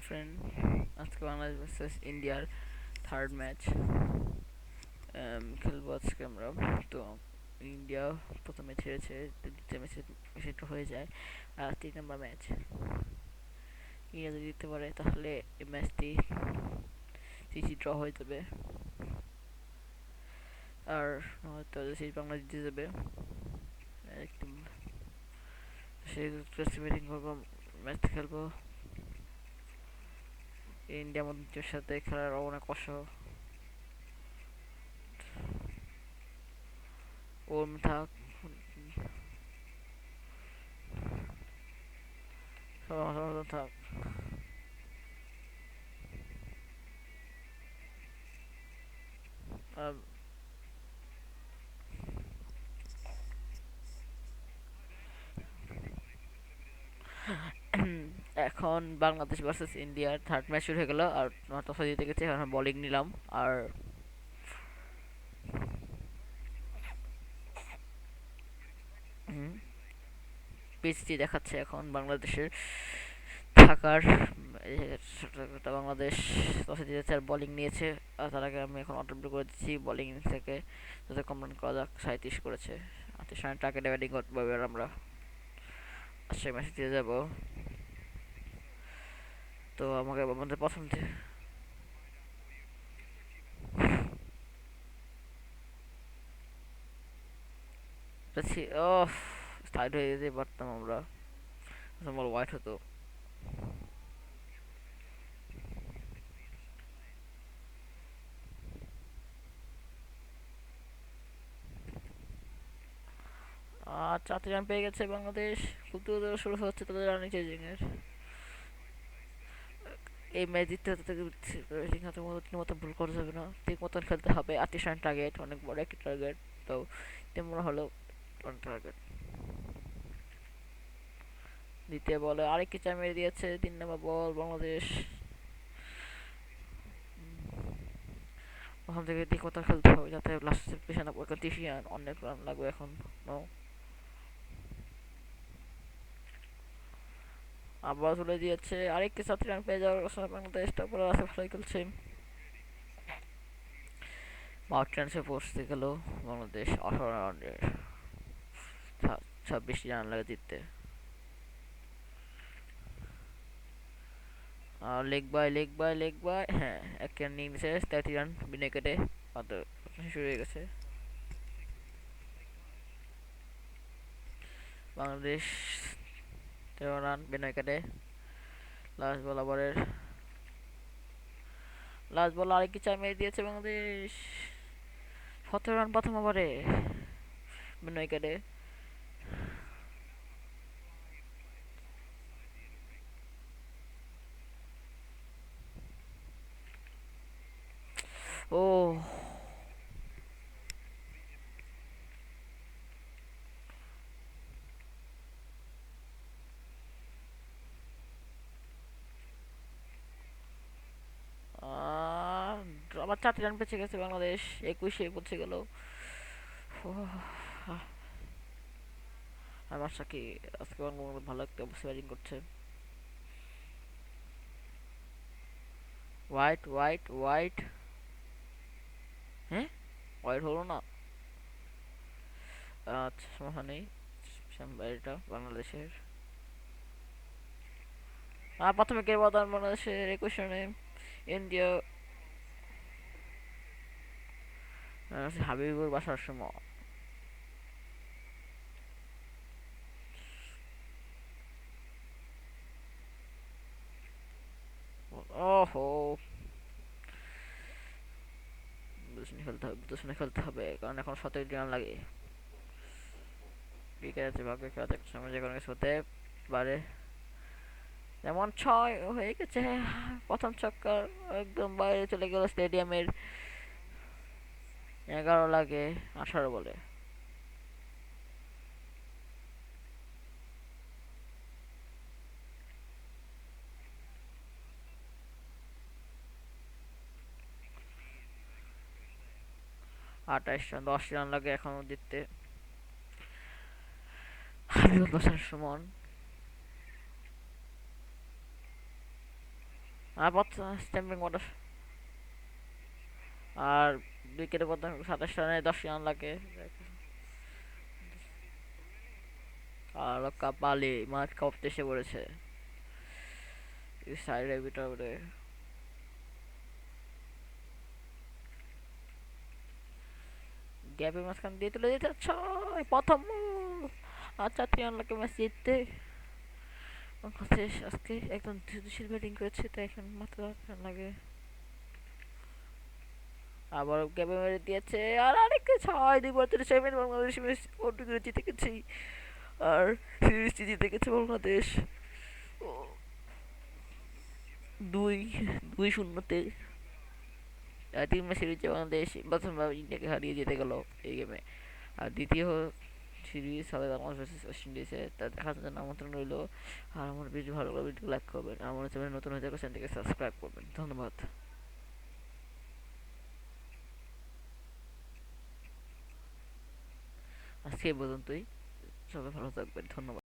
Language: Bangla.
ফ্রেন্ড, আজকে বাংলাদেশ ভার্সেস ইন্ডিয়ার থার্ড ম্যাচ খেলবো আজকে আমরা। তো ইন্ডিয়া প্রথমে ছেড়েছে, দ্বিতীয় ম্যাচে সেটা হয়ে যায়। আর 3 নম্বর ম্যাচ ইন্ডিয়া যদি জিততে পারে তাহলে এই ম্যাচটি সিসি ড্র হয়ে যাবে, আর হয়তো সেই বাংলা জিতে যাবে। একটু সেই ব্যাটিং করবো, ম্যাচ খেলবো। ইন্ডিয়া মধ্যের সাথে খেলার অনেক কষ্ট। ওম থাক, সবার থাক। আর এখন বাংলাদেশ ভার্সেস ইন্ডিয়ার থার্ড ম্যাচ শুরু হয়ে গেল, আর টসে জিতে গেছে। এখন বোলিং নিলাম, আর পিচটি দেখাচ্ছে এখন বাংলাদেশের ঢাকার। বাংলাদেশ টসে জিতেছে আর বোলিং নিয়েছে। আর তার আগে আমি এখন অটোপ্লে করে দিচ্ছি বোলিং থেকে, যাতে কম রান করা যাক। 37 করেছে, 38 রানের টার্গেটে ব্যাটিং করবো এবার আমরা। আজকে ম্যাচে জিতে যাবো। তো আমাকে আমাদের পছন্দ ও সাইড হয়ে যেতে পারতাম আমরা, বল হোয়াইট হতো। 4টি রান পেয়ে গেছে বাংলাদেশ। খুব দ্রুত শুরু হচ্ছে তাদের রানিং চেজিং এর। এই ম্যাচ জিততে হতে ব্যাটিং হাতে মতো ঠিক মতো ভুল করা যাবে না, ঠিক মতন খেলতে হবে। 38 রান টার্গেট, অনেক বড় একটি টার্গেট। তো তেমন হলো টার্গেট। দ্বিতীয় বলে আরেকটি চার মেরে দিয়েছে। 3 নম্বর বল বাংলাদেশ। ওখান থেকে ঠিক মতো খেলতে হবে যাতে লাস্টের পেছনে 31 রান, অনেক রান লাগবে এখন। নো, আবার তুলে দিয়েছে। আরেকটি 7 রান পেয়ে যাওয়ার সময় বাংলাদেশ, তারপরে আছে ভালোই খেলছে। মাউন্টেন্সে পৌঁছতে গেল বাংলাদেশ 18 রানের। 26টি রান লাগে জিততে। লেগ বাই, হ্যাঁ, 1 রান নিয়ে নিছে। 33 রান বিনয় কেটে মাত্র শুরু হয়ে গেছে। বাংলাদেশ 13 রান বিনয় কেটে। লাস্ট বল ওভারের লাস্ট বল আরেকটি চার মেরে দিয়েছে বাংলাদেশ। 17 রান প্রথম ওভারে বিনয় কেটে। ও, 4টি রান বেঁচে গেছে বাংলাদেশ। 21-এ পৌঁছে গেল। আমার সাকি আজকে ভালো একটা অবস্থা ব্যাটিং করছে। হোয়াইট হোয়াইট হোয়াইট, হ্যাঁ, হোয়াইট হলো না। আচ্ছা, সমস্যা নেই। এটা বাংলাদেশের প্রথমে কে বাদান বাংলাদেশের 21 রানে। ইন্ডিয়া হাবিবুর বাসার সময়। ওহো, বুঝে খেলতে হবে কারণ এখন 17 রান লাগে। ক্রিকেট আছে, ভাগ্য খেলা থাকে, সময় যে কোনো কিছু হতে পারে। যেমন 6 হয়ে গেছে, প্রথম ছক্কা একদম বাইরে চলে গেল স্টেডিয়ামের। 11 লাগে 18 বলে। 28 রান, 10 রান লাগে এখনো জিততে। হাবিবুর বাসার সুমন। আর স্ট্যাম্পিং অর্ডার, আর উইকেটে প্রথম 27 রানে 10 রান লাগে। আর কাপালি মাঠ কাঁপতে এসে পড়েছে সাইডের ভিতরে। গ্যাপের মাঝখান দিয়ে তুলে দিতে প্রথম আর 4 রান লাগে ম্যাচ জিততে। বাংলাদেশ আজকে একদম ধীরস্থির ব্যাটিং করেছে, তাই এখন মাত্র 8 রান লাগে। আবার গ্যাপে মেরে দিয়েছে, আর আরেকটা 6 2 বল 37 বাংলাদেশ ম্যাচ ওটু করে জিতে গেছে। আর সিরিজটি জিতে গেছে বাংলাদেশ দুই 2-0-তে। টিম ম্যাচ সিরিজে বাংলাদেশ প্রথমবার ইন্ডিয়াকে হারিয়ে জিতে গেল এই গেমে। আর দ্বিতীয় সিরিজ হবে বাংলাদেশ ভার্সেস ওয়েস্ট ইন্ডিজে, তা দেখার জন্য আমন্ত্রণ রইল। আর আমার ভিডিও ভালো লাগলে ভিডিও লাইক করবেন, আমার চ্যানেল নতুন হয়ে থাকলে চ্যানেলটিকে সাবস্ক্রাইব করবেন। ধন্যবাদ। আজকে এই পর্যন্তই, সবাই ভালো থাকবেন, ধন্যবাদ।